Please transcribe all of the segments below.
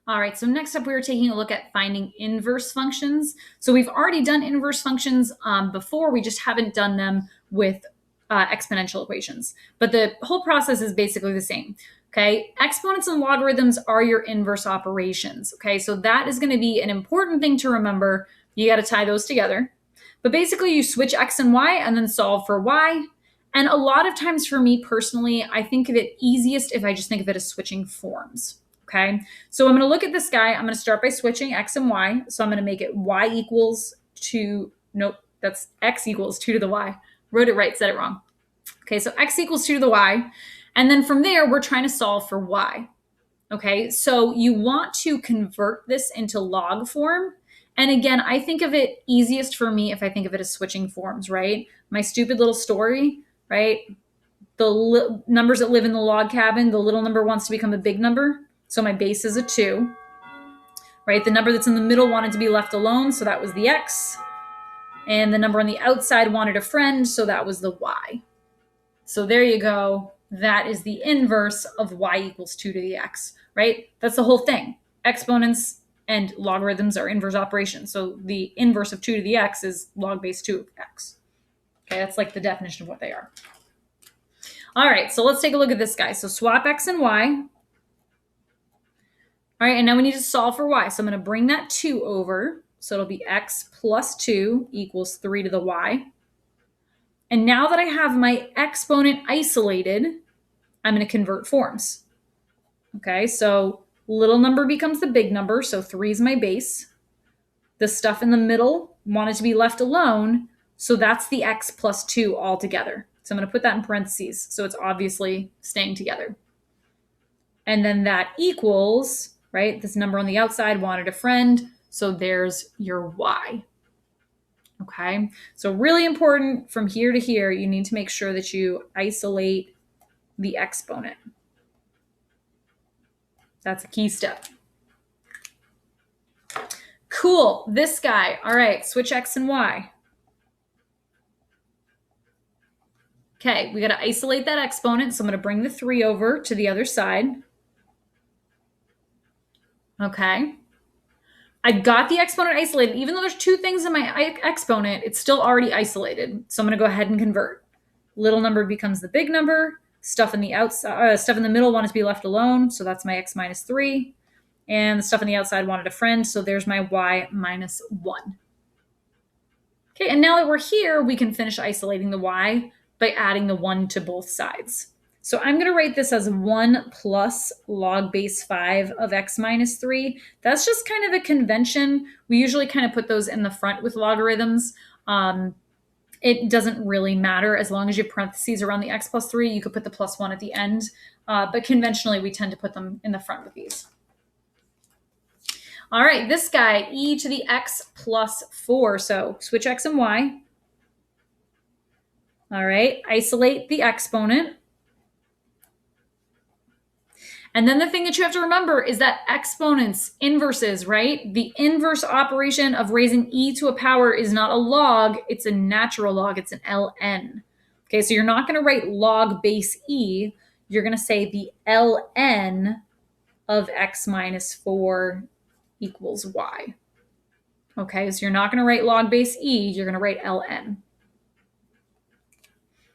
All right, so next up, we were taking a look at finding inverse functions. So we've already done inverse functions before, we just haven't done them with exponential equations. But the whole process is basically the same. Okay, exponents and logarithms are your inverse operations. Okay, so that is going to be an important thing to remember. You got to tie those together. But basically, you switch x and y and then solve for y. And a lot of times for me personally, I think of it easiest if I just think of it as switching forms. Okay, so I'm going to look at this guy. I'm going to start by switching x and y. So I'm going to make it y equals 2. Nope, that's x equals 2 to the y. Wrote it right, said it wrong. Okay, so x equals 2 to the y. And then from there, we're trying to solve for y. Okay, so you want to convert this into log form. And again, I think of it easiest for me if I think of it as switching forms, right? My stupid little story, right? The numbers that live in the log cabin, the little number wants to become a big number. So my base is a 2, right? The number that's in the middle wanted to be left alone, so that was the x. And the number on the outside wanted a friend, so that was the y. So there you go. That is the inverse of y equals 2 to the x, right? That's the whole thing. Exponents and logarithms are inverse operations. So the inverse of 2 to the x is log base 2 of x. Okay, that's like the definition of what they are. All right, so let's take a look at this guy. So swap x and y. All right, and now we need to solve for y. So I'm going to bring that 2 over. So it'll be x plus 2 equals 3 to the y. And now that I have my exponent isolated, I'm going to convert forms. Okay, so little number becomes the big number, so 3 is my base. The stuff in the middle wanted to be left alone, so that's the x plus 2 all together. So I'm going to put that in parentheses, so it's obviously staying together. And then that equals, right, this number on the outside wanted a friend, so there's your y. Okay, so really important from here to here, you need to make sure that you isolate the exponent. That's a key step. Cool, this guy. All right, switch x and y. Okay, we got to isolate that exponent, so I'm going to bring the 3 over to the other side. Okay. I got the exponent isolated. Even though there's 2 things in my exponent, it's still already isolated. So I'm going to go ahead and convert. Little number becomes the big number. Stuff in the outside, stuff in the middle wanted to be left alone, so that's my x minus 3. And the stuff on the outside wanted a friend, so there's my y minus 1. Okay, and now that we're here, we can finish isolating the y by adding the 1 to both sides. So I'm going to write this as 1 plus log base 5 of x minus 3. That's just kind of a convention. We usually kind of put those in the front with logarithms. It doesn't really matter as long as you have parentheses around the x plus 3. You could put the plus 1 at the end. But conventionally, we tend to put them in the front with these. All right, this guy, e to the x plus 4. So switch x and y. All right, isolate the exponent. And then the thing that you have to remember is that exponents, inverses, right? The inverse operation of raising e to a power is not a log, it's a natural log, it's an ln. Okay, so you're not going to write log base e, you're going to say the ln of x minus 4 equals y. Okay, so you're not going to write log base e, you're going to write ln.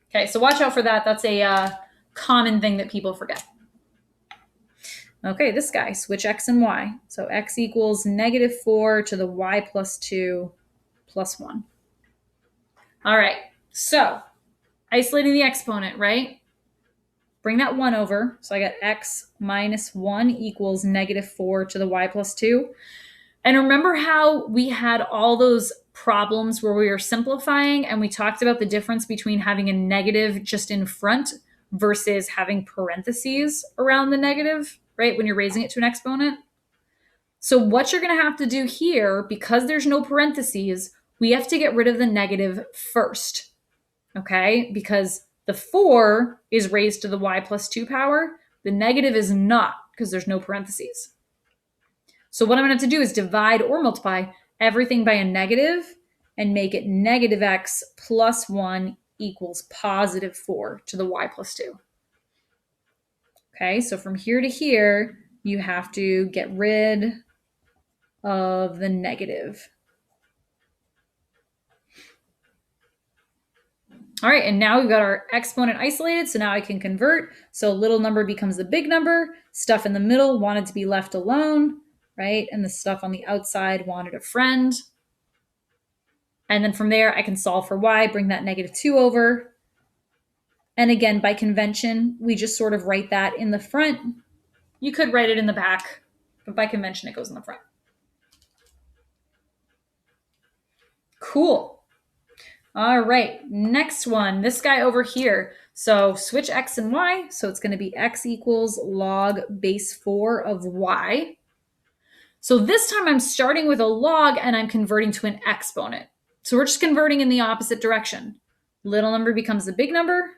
Okay, so watch out for that. That's a common thing that people forget. Okay, this guy, switch x and y. So x equals negative 4 to the y plus 2 plus 1. All right, so isolating the exponent, right? Bring that 1 over. So I got x minus 1 equals negative 4 to the y plus 2. And remember how we had all those problems where we were simplifying and we talked about the difference between having a negative just in front versus having parentheses around the negative, right, when you're raising it to an exponent? So what you're going to have to do here, because there's no parentheses, we have to get rid of the negative first, okay? Because the 4 is raised to the y plus 2 power. The negative is not, because there's no parentheses. So what I'm going to have to do is divide or multiply everything by a negative and make it negative x plus 1 equals positive 4 to the y plus 2. Okay, so from here to here, you have to get rid of the negative. All right, and now we've got our exponent isolated, so now I can convert. So little number becomes the big number. Stuff in the middle wanted to be left alone, right? And the stuff on the outside wanted a friend. And then from there, I can solve for y, bring that -2 over. And again, by convention, we just sort of write that in the front. You could write it in the back, but by convention, it goes in the front. Cool. All right, next one, this guy over here. So switch x and y. So it's going to be x equals log base 4 of y. So this time I'm starting with a log and I'm converting to an exponent. So we're just converting in the opposite direction. Little number becomes the big number.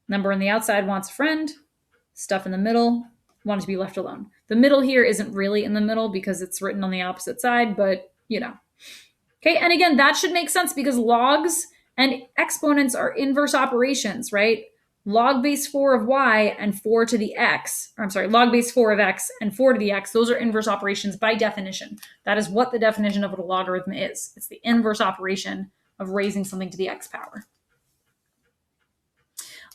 Number on the outside wants a friend. Stuff in the middle wanted to be left alone. The middle here isn't really in the middle because it's written on the opposite side, but you know. Okay, and again, that should make sense because logs and exponents are inverse operations, right? Log base 4 of y and 4 to the x, or I'm sorry, log base 4 of x and 4 to the x, those are inverse operations by definition. That is what the definition of what a logarithm is. It's the inverse operation of raising something to the x power.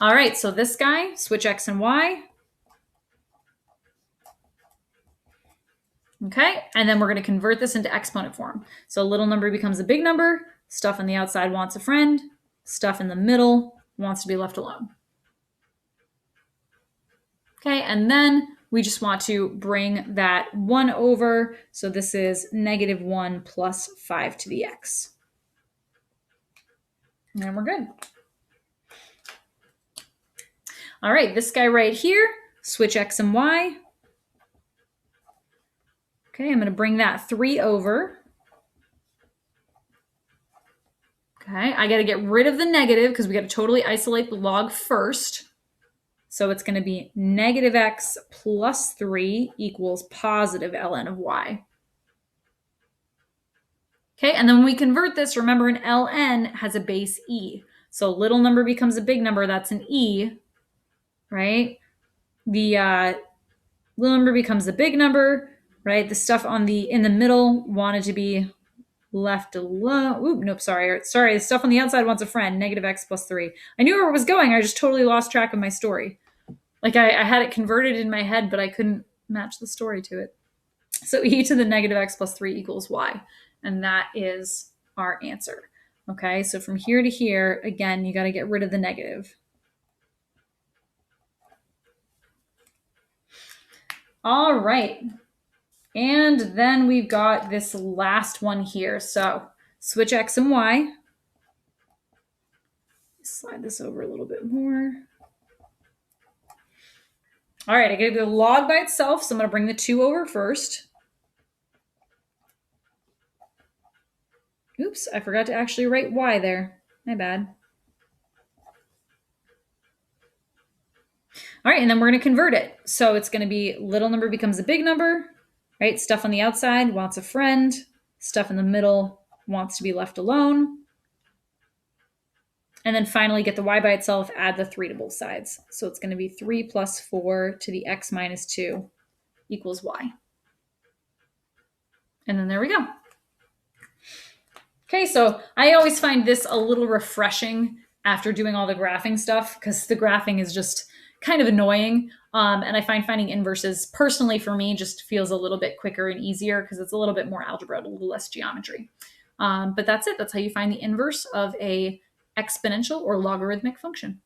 All right, so this guy, switch x and y. Okay, and then we're going to convert this into exponent form. So little number becomes a big number. Stuff on the outside wants a friend. Stuff in the middle wants to be left alone. Okay, and then we just want to bring that 1 over. So this is -1 plus 5 to the x. And we're good. All right, this guy right here, switch x and y. Okay, I'm going to bring that 3 over. Okay, I got to get rid of the negative because we got to totally isolate the log first. So it's going to be -x plus 3 equals positive ln of y. Okay, and then when we convert this, remember an ln has a base e. So little number becomes a big number, that's an e, right? The little number becomes a big number, right? The stuff in the middle wanted to be left alone. Ooh, nope, sorry. The stuff on the outside wants a friend, -x plus 3. I knew where it was going, I just totally lost track of my story. Like I had it converted in my head, but I couldn't match the story to it. So e to the -x plus 3 equals y. And that is our answer. Okay, so from here to here, again, you got to get rid of the negative. All right. And then we've got this last one here. So switch x and y. Slide this over a little bit more. All right, I got to do the log by itself, so I'm going to bring the 2 over first. Oops, I forgot to actually write y there. My bad. All right, and then we're going to convert it. So it's going to be little number becomes a big number, right? Stuff on the outside wants a friend. Stuff in the middle wants to be left alone. And then finally get the y by itself, add the 3 to both sides. So it's going to be 3 plus 4 to the x minus 2 equals y. And then there we go. Okay, so I always find this a little refreshing after doing all the graphing stuff because the graphing is just kind of annoying. And I find finding inverses personally for me just feels a little bit quicker and easier because it's a little bit more algebra, a little less geometry. But that's it. That's how you find the inverse of a exponential or logarithmic function.